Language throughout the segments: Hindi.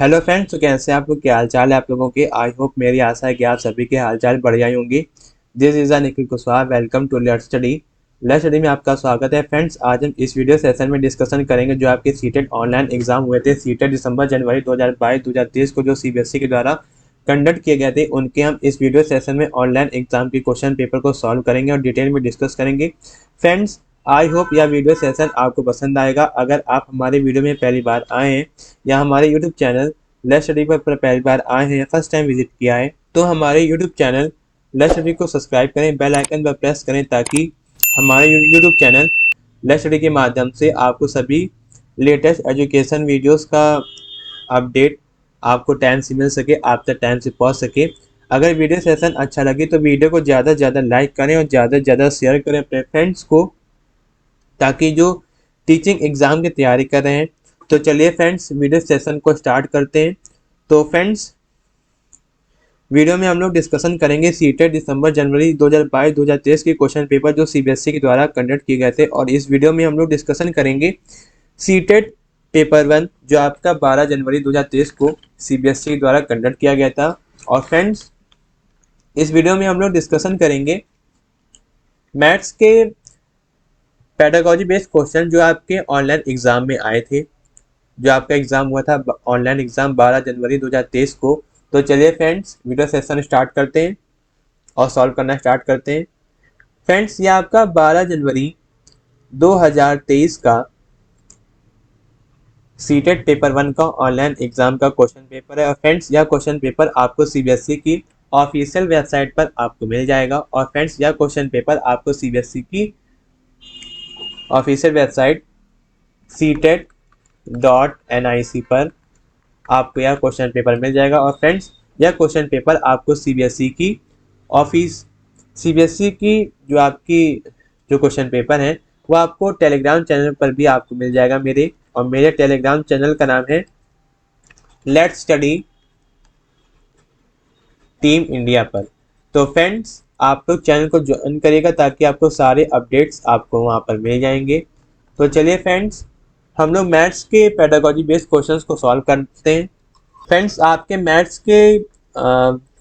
हेलो फ्रेंड्स, तो कैसे हैं आप लोग? क्या हाल चाल है आप लोगों के? आई होप, मेरी आशा है कि आप सभी के हाल चाल बढ़िया ही होंगे। This is Nikhil Kushwaha. Welcome to let's study. Let's study में आपका स्वागत है। फ्रेंड्स, आज हम इस वीडियो सेशन में डिस्कशन करेंगे जो आपके सीटेट ऑनलाइन एग्जाम हुए थे। सीटेट दिसंबर जनवरी 2022-2023 को जो सीबीएसई के द्वारा कंडक्ट किए गए थे, उनके हम इस वीडियो सेशन में ऑनलाइन एग्जाम के क्वेश्चन पेपर को सॉल्व करेंगे और डिटेल में डिस्कस करेंगे। फ्रेंड्स, आई होप यह वीडियो सेशन आपको पसंद आएगा। अगर आप हमारे वीडियो में पहली बार आए हैं या हमारे यूट्यूब चैनल लेट्स स्टडी पर पहली बार आए हैं या फर्स्ट टाइम विजिट किया है, तो हमारे यूट्यूब चैनल लेट्स स्टडी को सब्सक्राइब करें, बेल आइकन पर प्रेस करें ताकि हमारे यूट्यूब चैनल लेट्स स्टडी के माध्यम से आपको सभी लेटेस्ट एजुकेशन वीडियोस का अपडेट आपको टाइम से मिल सके, आप तक टाइम से पहुंच सके। अगर वीडियो सेशन अच्छा लगे तो वीडियो को ज़्यादा से ज़्यादा लाइक करें और ज़्यादा से ज़्यादा शेयर करें अपने फ्रेंड्स को, ताकि जो टीचिंग एग्ज़ाम की तैयारी कर रहे हैं। तो चलिए फ्रेंड्स, वीडियो सेशन को स्टार्ट करते हैं। तो फ्रेंड्स, वीडियो में हम लोग डिस्कशन करेंगे सीटेट दिसंबर जनवरी 2022-2023 के क्वेश्चन पेपर जो सीबीएसई के द्वारा कंडक्ट किए गए थे। और इस वीडियो में हम लोग डिस्कशन करेंगे सीटेट पेपर 1 जो आपका 12 जनवरी 2023 को सीबीएसई के द्वारा कंडक्ट किया गया था। और फ्रेंड्स, इस वीडियो में हम लोग डिस्कशन करेंगे मैथ्स के पेडागोजी बेस्ड क्वेश्चन जो आपके ऑनलाइन एग्जाम में आए थे, जो आपका एग्जाम हुआ था ऑनलाइन एग्जाम 12 जनवरी 2023 को। तो चलिए फ्रेंड्स, वीडियो सेशन स्टार्ट करते हैं और सॉल्व करना स्टार्ट करते हैं। फ्रेंड्स, ये आपका 12 जनवरी 2023 का सीटेट पेपर 1 का ऑनलाइन एग्जाम का क्वेश्चन पेपर है। और फ्रेंड्स, यह क्वेश्चन पेपर आपको सीबीएसई की ऑफिशियल वेबसाइट पर आपको मिल जाएगा। और फ्रेंड्स, यह क्वेश्चन पेपर आपको सीबीएसई की ऑफिशियल वेबसाइट CTET.NIC पर आपको यह क्वेश्चन पेपर मिल जाएगा। और फ्रेंड्स, यह क्वेश्चन पेपर आपको सीबीएसई की जो आपकी जो क्वेश्चन पेपर है वो आपको टेलीग्राम चैनल पर भी आपको मिल जाएगा मेरे टेलीग्राम चैनल का नाम है लेट्स स्टडी टीम इंडिया पर। तो फ्रेंड्स, आप लोग चैनल को ज्वाइन करिएगा ताकि आपको सारे अपडेट्स आपको वहाँ पर मिल जाएंगे। तो चलिए फ्रेंड्स, हम लोग मैथ्स के पेडागोजी बेस्ड क्वेश्चंस को सॉल्व करते हैं। फ्रेंड्स, आपके मैथ्स के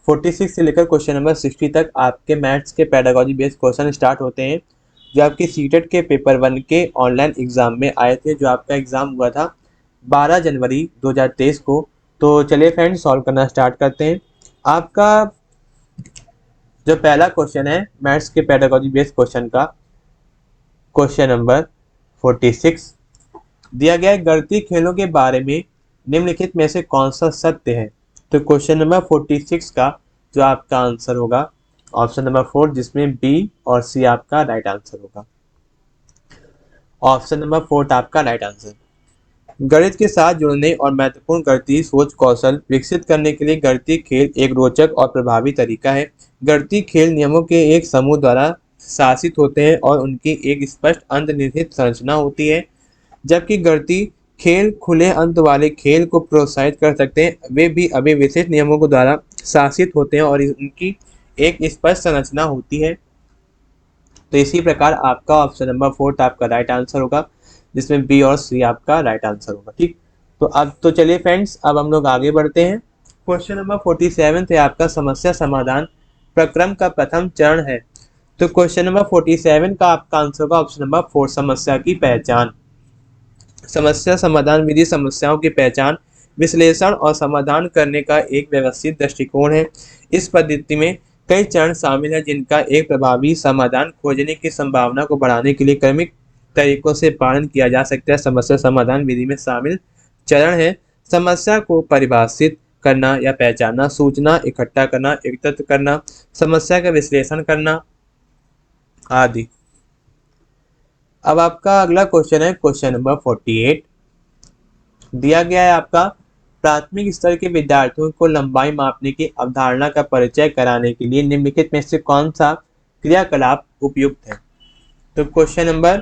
46 से लेकर क्वेश्चन नंबर 60 तक आपके मैथ्स के पेडागोजी बेस्ड क्वेश्चन स्टार्ट होते हैं जो आपके सीटेट के पेपर 1 के ऑनलाइन एग्जाम में आए थे, जो आपका एग्जाम हुआ था 12 जनवरी 2023 को। तो चलिए फ्रेंड्स, सॉल्व करना स्टार्ट करते हैं। आपका जो पहला क्वेश्चन है मैथ्स के पेडागोजी बेस्ड क्वेश्चन का, क्वेश्चन नंबर 46 दिया गया है, गणितीय खेलों के बारे में निम्नलिखित में से कौन सा सत्य है। तो क्वेश्चन नंबर 46 का जो आपका आंसर होगा ऑप्शन नंबर 4, जिसमें बी और सी आपका राइट आंसर होगा। ऑप्शन नंबर 4 आपका राइट आंसर। गणित के साथ जुड़ने और महत्वपूर्ण गणितीय सोच कौशल विकसित करने के लिए गणितीय खेल एक रोचक और प्रभावी तरीका है। गणितीय खेल नियमों के एक समूह द्वारा शासित होते हैं और उनकी एक स्पष्ट अंतर्निहित संरचना होती है। जबकि गणितीय खेल खुले अंत वाले खेल को प्रोत्साहित कर सकते हैं, वे भी अभी विशिष्ट नियमों के द्वारा शासित होते हैं और उनकी एक स्पष्ट संरचना होती है। तो इसी प्रकार आपका ऑप्शन नंबर 4 आपका राइट आंसर होगा, जिसमें बी और सी आपका राइट आंसर होगा। ठीक, तो अब तो चलिए फ्रेंड्स, अब हम लोग आगे बढ़ते हैं। क्वेश्चन नंबर 47 है आपका समस्या समाधान प्रक्रम का प्रथम चरण है। तो क्वेश्चन नंबर 47 का आपका आंसर होगा ऑप्शन नंबर 4, समस्या की पहचान। समस्या समाधान विधि समस्याओं की पहचान, विश्लेषण और समाधान करने का एक व्यवस्थित दृष्टिकोण है। इस पद्धति में कई चरण शामिल हैं जिनका एक प्रभावी समाधान खोजने की संभावना को बढ़ाने के लिए क्रमिक तरीकों से पालन किया जा सकता है। समस्या समाधान विधि में शामिल चरण है समस्या को परिभाषित करना या पहचानना, सूचना इकट्ठा करना, एकत्रित करना, समस्या का विश्लेषण करना आदि। अब आपका अगला क्वेश्चन है क्वेश्चन नंबर 48 दिया गया है आपका प्राथमिक स्तर के विद्यार्थियों को लंबाई मापने की अवधारणा का परिचय कराने के लिए निम्नलिखित में से कौन सा क्रियाकलाप उपयुक्त है। तो क्वेश्चन नंबर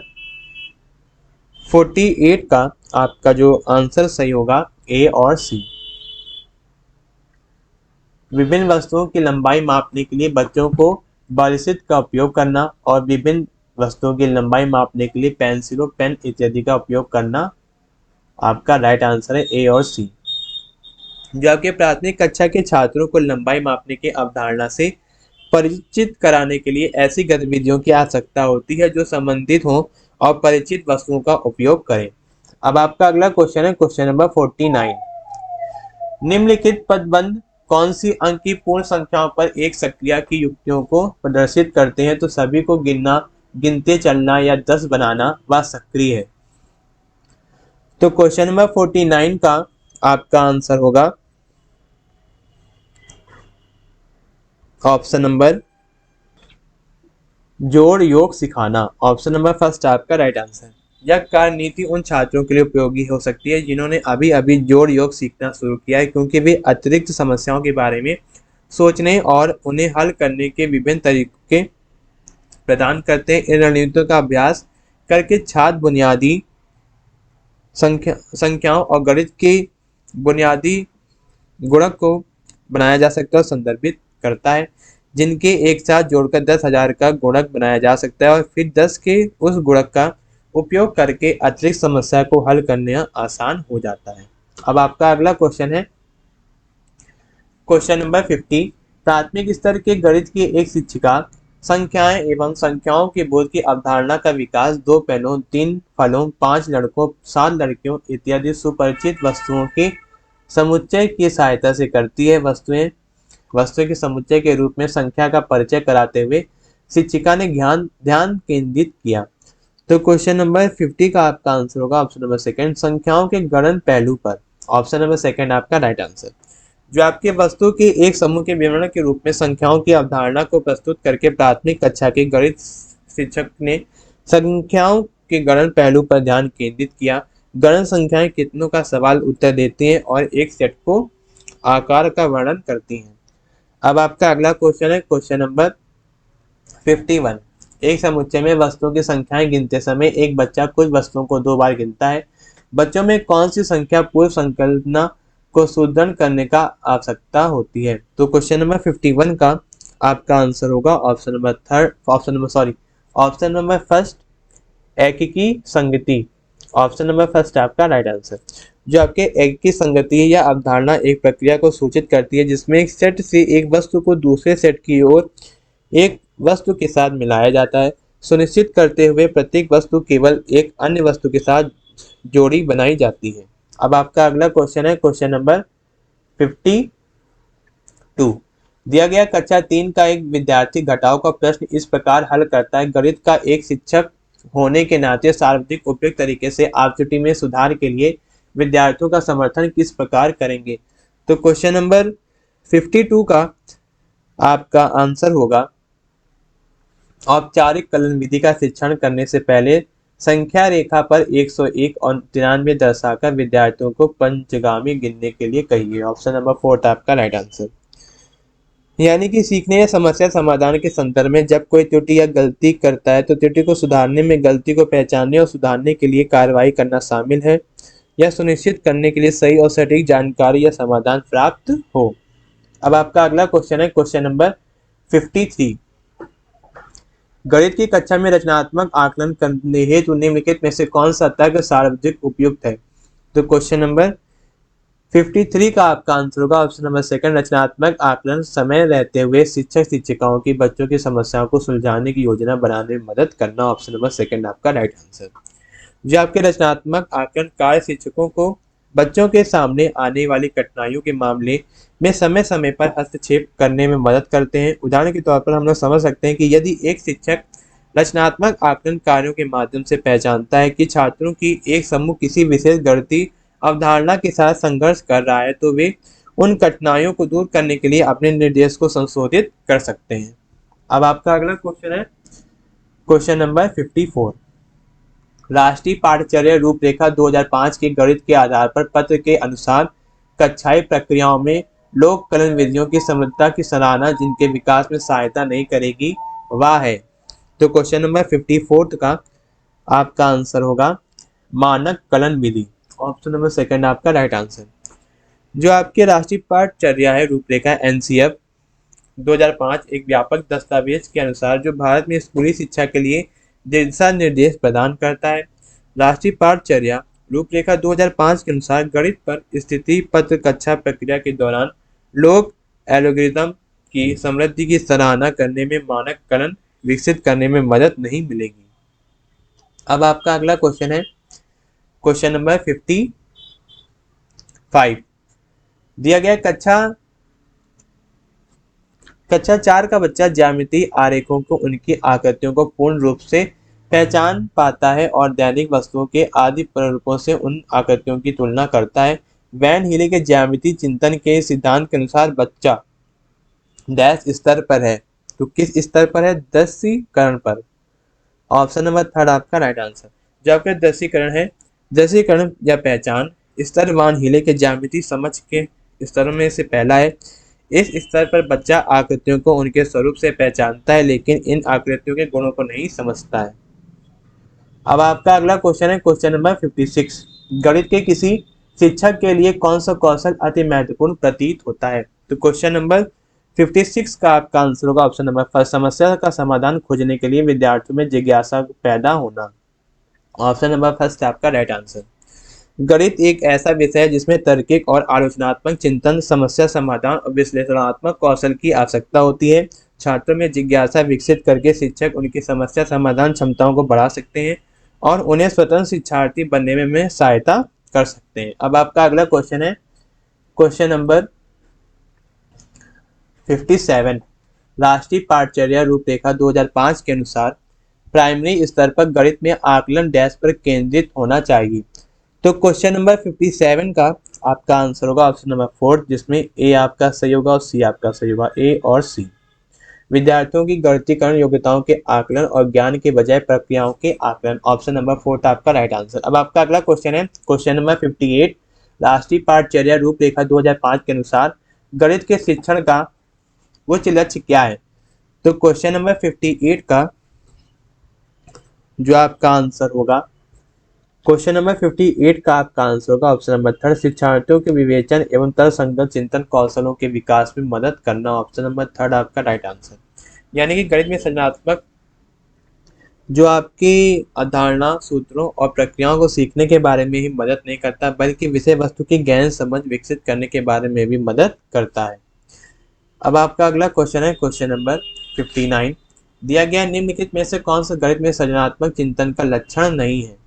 48 का आपका जो आंसर सही होगा ए और सी। विभिन्न वस्तुओं की लंबाई मापने के लिए बच्चों को बॉलसिट का उपयोग करना और विभिन्न वस्तुओं की लंबाई मापने के लिए पेंसिलों, पेन इत्यादि का उपयोग करना आपका राइट आंसर है ए और सी। जो आपके प्राथमिक कक्षा के छात्रों को लंबाई मापने की अवधारणा से परिचित कराने के लिए ऐसी गतिविधियों की आवश्यकता होती है जो संबंधित हों और परिचित वस्तुओं का उपयोग करें। अब आपका अगला क्वेश्चन है क्वेश्चन नंबर 49। निम्नलिखित पदबंध कौन सी अंक की पूर्ण संख्याओं पर एक सक्रिया की युक्तियों को प्रदर्शित करते हैं? तो सभी को गिनना, गिनते चलना या 10 बनाना व सक्रिय है। तो क्वेश्चन नंबर 49 का आपका आंसर होगा ऑप्शन नंबर जोड़ योग सिखाना। ऑप्शन नंबर फर्स्ट आपका राइट आंसर। यह कार्यनीति उन छात्रों के लिए उपयोगी हो सकती है जिन्होंने अभी अभी जोड़ योग सीखना शुरू किया है, क्योंकि वे अतिरिक्त समस्याओं के बारे में सोचने और उन्हें हल करने के विभिन्न तरीके प्रदान करते हैं। इन रणनीतियों का अभ्यास करके छात्र बुनियादी संख्याओं और गणित के बुनियादी गुणक को बनाया जा सकता है और संदर्भित करता है, जिनके एक साथ जोड़कर 10,000 का गुणक बनाया जा सकता है और फिर 10 के उस गुणक का उपयोग करके अतिरिक्त समस्या को हल करना आसान हो जाता है। अब आपका अगला क्वेश्चन है क्वेश्चन नंबर 50। प्राथमिक स्तर के गणित की एक शिक्षिका संख्याएं एवं संख्याओं के बोध की अवधारणा का विकास 2 पहलों, 3 फलों, 5 लड़कों, 7 लड़कियों इत्यादि सुपरिचित वस्तुओं के समुच्चय की सहायता से करती है। वस्तुओं के समुच्चय के रूप में संख्या का परिचय कराते हुए शिक्षिका ने ध्यान केंद्रित किया। तो क्वेश्चन नंबर 50 का आपका आंसर होगा ऑप्शन नंबर सेकंड, संख्याओं के गणन पहलू पर। ऑप्शन नंबर सेकंड आपका राइट आंसर। जो आपके वस्तु के एक समूह के विवरण के रूप में संख्याओं की अवधारणा को प्रस्तुत करके प्राथमिक कक्षा के गणित शिक्षक ने संख्याओं के गणन पहलू पर ध्यान केंद्रित किया। गणन संख्याएं कितनों का सवाल उत्तर देती हैं और एक सेट को आकार का वर्णन करती हैं। अब आपका अगला क्वेश्चन है क्वेश्चन नंबर 51। एक समुच्चय में वस्तुओं की संख्याएं गिनते समय एक बच्चा कुछ वस्तुओं को 2 बार गिनता है। बच्चों में कौन सी संख्या पूर्व संकल्पना को सुदृढ़ करने का आवश्यकता होती है? तो क्वेश्चन नंबर 51 का आपका आंसर होगा ऑप्शन नंबर फर्स्ट एकीकी संगति। ऑप्शन नंबर फर्स्ट आपका राइट आंसर। जो आपके एकीकी संगति या अवधारणा एक प्रक्रिया को सूचित करती है जिसमें एक सेट से एक वस्तु को दूसरे सेट की ओर एक वस्तु के साथ मिलाया जाता है, सुनिश्चित करते हुए प्रत्येक वस्तु केवल एक अन्य वस्तु के साथ जोड़ी बनाई जाती है। अब आपका अगला क्वेश्चन है क्वेश्चन नंबर 52। दिया गया कक्षा 3 का एक विद्यार्थी घटाव का प्रश्न इस प्रकार हल करता है। गणित का एक शिक्षक होने के नाते सर्वाधिक उपयुक्त तरीके से आप त्रुटि में सुधार के लिए विद्यार्थियों का समर्थन किस प्रकार करेंगे? तो क्वेश्चन नंबर 52 का आपका आंसर होगा औपचारिक कलन विधि का शिक्षण करने से पहले संख्या रेखा पर 101 और 93 दर्शाकर विद्यार्थियों को पंचगामी गिनने के लिए कहिए। ऑप्शन नंबर 4 आपका राइट आंसर। यानी कि सीखने या समस्या समाधान के संदर्भ में जब कोई त्रुटि या गलती करता है तो त्रुटि को सुधारने में गलती को पहचानने और सुधारने के लिए कार्रवाई करना शामिल है। यह सुनिश्चित करने के लिए सही और सटीक जानकारी या समाधान प्राप्त हो। अब आपका अगला क्वेश्चन है क्वेश्चन नंबर 53। गणित की कक्षा में रचनात्मक आकलन करने हेतु निम्नलिखित में से कौन सा तर्क सर्वाधिक उपयुक्त है? तो क्वेश्चन नंबर 53 का आपका आंसर होगा ऑप्शन नंबर सेकंड, रचनात्मक आकलन समय रहते हुए शिक्षक शिक्षिकाओं की बच्चों की समस्याओं को सुलझाने की योजना बनाने में मदद करना। ऑप्शन नंबर सेकंड आपका राइट आंसर। जो आपके रचनात्मक आकलन कार्य शिक्षकों को बच्चों के सामने आने वाली कठिनाइयों के मामले में समय समय पर हस्तक्षेप करने में मदद करते हैं। उदाहरण के तौर पर हम लोग समझ सकते हैं कि यदि एक शिक्षक रचनात्मक आकलन कार्यों के माध्यम से पहचानता है कि छात्रों की एक समूह किसी विशेष गणितीय अवधारणा के साथ संघर्ष कर रहा है तो वे उन कठिनाइयों को दूर करने के लिए अपने निर्देश को संशोधित कर सकते हैं। अब आपका अगला क्वेश्चन है क्वेश्चन नंबर 54। राष्ट्रीय पाठ्यचर्या रूपरेखा 2005 के गणित के आधार पर पत्र के अनुसार कक्षाई प्रक्रियाओं में लोक कलन विधियों की समृद्धता की सराहना जिनके विकास में सहायता नहीं करेगी वह है। तो क्वेश्चन नंबर 54 का आपका आंसर होगा मानक कलन विधि। ऑप्शन नंबर सेकंड आपका राइट आंसर। जो आपके राष्ट्रीय पाठ्यचर्या है रूपरेखा NCF 2005 एक व्यापक दस्तावेज के अनुसार जो भारत में स्कूली शिक्षा के लिए दिशा निर्देश प्रदान करता है। राष्ट्रीय पाठ्यचर्या रूपरेखा 2005 के अनुसार गणित पर स्थिति पत्र कक्षा प्रक्रिया के दौरान लोग एल्गोरिथम की समृद्धि की सराहना करने में मानककरण विकसित करने में मदद नहीं मिलेगी। अब आपका अगला क्वेश्चन है क्वेश्चन नंबर 55। दिया गया कक्षा 4 का बच्चा ज्यामितीय आरेखों को उनकी आकृतियों को पूर्ण रूप से पहचान पाता है और दैनिक वस्तुओं के आदि प्रारूपों से उन आकृतियों की तुलना करता है। वैन हीले के ज्यामितीय चिंतन के सिद्धांत के अनुसार बच्चा डैश स्तर पर है। तो किस स्तर पर है? दसीकरण पर। ऑप्शन नंबर थर्ड आपका राइट आंसर। जो आपका दसीकरण है, दसीकरण या पहचान स्तर वान हीले के ज्यामितीय समझ के स्तरों में से पहला है। इस स्तर पर बच्चा आकृतियों को उनके स्वरूप से पहचानता है, लेकिन इन आकृतियों के गुणों को नहीं समझता है। अब आपका अगला क्वेश्चन है क्वेश्चन नंबर 56। गणित के किसी शिक्षक के लिए कौन सा कौशल अति महत्वपूर्ण प्रतीत होता है? तो क्वेश्चन नंबर 56 का आपका आंसर होगा ऑप्शन नंबर फर्स्ट, समस्या का समाधान खोजने के लिए विद्यार्थियों में जिज्ञासा पैदा होना। ऑप्शन नंबर फर्स्ट आपका राइट आंसर। गणित एक ऐसा विषय है जिसमें तार्किक और आलोचनात्मक चिंतन, समस्या समाधान और विश्लेषणात्मक कौशल की आवश्यकता होती है। छात्रों में जिज्ञासा विकसित करके शिक्षक उनकी समस्या समाधान क्षमताओं को बढ़ा सकते हैं और उन्हें स्वतंत्र शिक्षार्थी बनने में सहायता कर सकते हैं। अब आपका अगला क्वेश्चन है क्वेश्चन नंबर 57। राष्ट्रीय पाठचर्या रूपरेखा 2005 के अनुसार प्राइमरी स्तर पर गणित में आकलन डैश पर केंद्रित होना चाहिए। तो क्वेश्चन नंबर 57 का आपका आंसर होगा ऑप्शन नंबर 4, जिसमें ए आपका सही होगा और सी आपका सही होगा, ए और सी। विद्यार्थियों की गणितीकरण योग्यताओं के आकलन और ज्ञान के बजाय प्रक्रियाओं के आकलन। ऑप्शन नंबर 4 आपका राइट आंसर। अब आपका अगला क्वेश्चन है क्वेश्चन नंबर 58। राष्ट्रीय पाठचर्या रूपरेखा 2005 के अनुसार गणित के शिक्षण का उच्च लक्ष्य क्या है? तो क्वेश्चन नंबर 58 का जो आपका आंसर होगा क्वेश्चन नंबर 58 का आपका आंसर होगा ऑप्शन नंबर थर्ड, शिक्षार्थियों के विवेचन एवं तर्कसंगत चिंतन कौशलों के विकास में मदद करना। ऑप्शन नंबर थर्ड आपका राइट आंसर। यानी कि गणित में सृजनात्मक जो आपकी अवधारणा, सूत्रों और प्रक्रियाओं को सीखने के बारे में ही मदद नहीं करता, बल्कि विषय वस्तु की गहन समझ विकसित करने के बारे में भी मदद करता है। अब आपका अगला क्वेश्चन है क्वेश्चन नंबर 59। दिया गया निम्नलिखित में से कौन सा गणित में सृजनात्मक चिंतन का लक्षण नहीं है?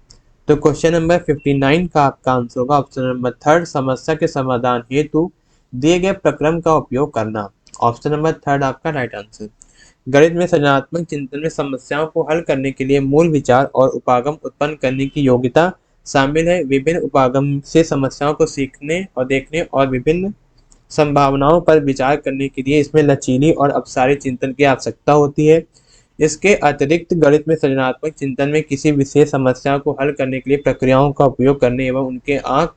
तो क्वेश्चन नंबर 59 का आपका आंसर होगा ऑप्शन नंबर थर्ड, समस्या के समाधान हेतु दिए गए प्रक्रम का उपयोग करना। ऑप्शन नंबर थर्ड आपका राइट आंसर। गणित में सृजनात्मक चिंतन में समस्याओं को हल करने के लिए मूल विचार और उपागम उत्पन्न करने की योग्यता शामिल है। विभिन्न उपागम से समस्याओं को सीखने और देखने और विभिन्न संभावनाओं पर विचार करने के लिए इसमें लचीली और अपसारी चिंतन की आवश्यकता होती है। इसके अतिरिक्त गणित में सृजनात्मक चिंतन में किसी विशेष समस्या को हल करने के लिए प्रक्रियाओं का उपयोग करने एवं उनके आंख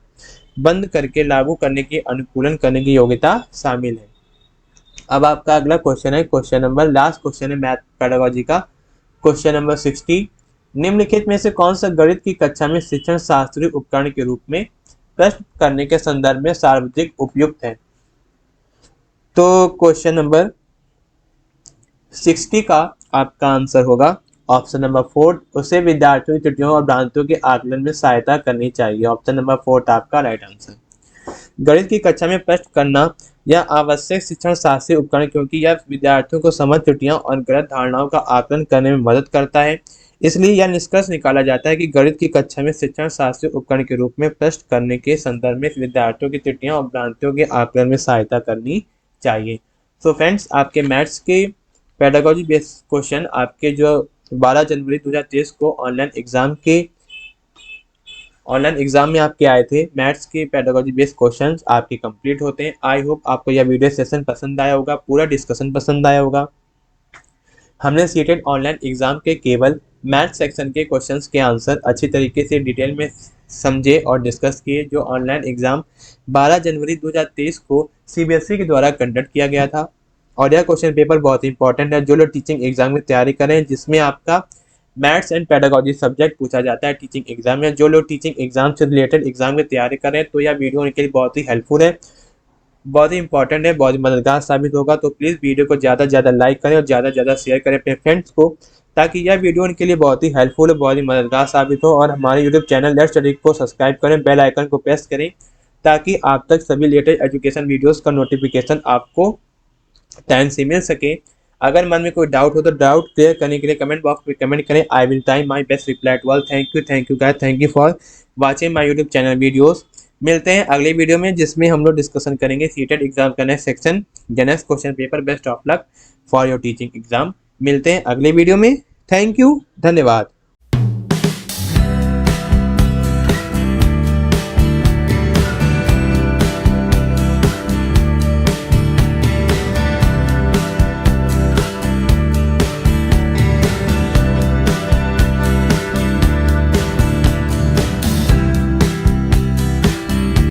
बंद करके लागू करने की अनुकूलन करने की योग्यता शामिल है। अब आपका अगला क्वेश्चन है क्वेश्चन नंबर लास्ट क्वेश्चन है मैथ पेडागोजी का क्वेश्चन नंबर 60। निम्नलिखित में से कौन सा गणित की कक्षा में शिक्षण शास्त्रीय उपकरण के रूप में प्रश्न करने के संदर्भ में सर्वाधिक उपयुक्त है? तो क्वेश्चन नंबर 60 का आपका आंसर होगा ऑप्शन नंबर 4, उसे विद्यार्थियों की त्रुटियों और भ्रांतियों के आकलन में सहायता करनी चाहिए। ऑप्शन नंबर 4 आपका राइट आंसर। गणित की कक्षा में प्रश्न करना यह आवश्यक शिक्षण शास्त्रीय उपकरण, क्योंकि यह विद्यार्थियों को समझ, त्रुटियां और गलत धारणाओं का आकलन करने में मदद करता है। इसलिए यह निष्कर्ष निकाला जाता है कि गणित की कक्षा में शिक्षण शास्त्रीय उपकरण के रूप में प्रश्न करने के संदर्भ में विद्यार्थियों की त्रुटियां और भ्रांतियों के आकलन में सहायता करनी चाहिए। तो फ्रेंड्स, आपके मैथ्स के पेडागोजी बेस्ड क्वेश्चन आपके जो 12 जनवरी 2023 को ऑनलाइन एग्जाम में आपके आए थे, मैथ्स के पेडागोजी बेस्ड क्वेश्चंस आपके कंप्लीट होते हैं। आई होप आपको यह वीडियो सेशन पसंद आया होगा, पूरा डिस्कशन पसंद आया होगा। हमने सीटेड ऑनलाइन एग्जाम के केवल मैथ सेक्शन के क्वेश्चंस के आंसर अच्छी तरीके से डिटेल में समझे और डिस्कस किए। जो ऑनलाइन एग्जाम 12 जनवरी 2023 को सीबीएसई के द्वारा कंडक्ट किया गया था, और यह क्वेश्चन पेपर बहुत ही इंपॉर्टेंट है। जो लोग टीचिंग एग्जाम में तैयारी करें, जिसमें आपका मैथ्स एंड पेडागोजी सब्जेक्ट पूछा जाता है टीचिंग एग्जाम में, जो लोग टीचिंग एग्जाम से रिलेटेड एग्जाम में तैयारी करें, तो यह वीडियो उनके लिए बहुत ही हेल्पफुल है, बहुत ही इंपॉर्टेंट है, बहुत ही मददगार साबित होगा। तो प्लीज़ वीडियो को ज़्यादा से ज़्यादा लाइक करें और ज़्यादा से ज़्यादा शेयर करें अपने फ्रेंड्स को, ताकि यह वीडियो उनके लिए बहुत ही हेल्पफुल और बहुत ही मददगार साबित हो। और हमारे यूट्यूब चैनल लेट्स स्टडी को सब्सक्राइब करें, बेल आइकन को प्रेस करें ताकि आप तक सभी लेटेस्ट एजुकेशन वीडियोस का नोटिफिकेशन आपको टाइम से मिल सके। अगर मन में कोई डाउट हो तो डाउट क्लियर करने के लिए कमेंट बॉक्स में कमेंट करें। I will try my best reply to all. Thank you guys, thank you for watching my YouTube channel videos. मिलते हैं अगले वीडियो में जिसमें हम लोग डिस्कशन करेंगे सीटेट एग्जाम का next section, next question paper. Best of luck for your teaching exam. मिलते हैं अगले वीडियो में। थैंक यू, धन्यवाद।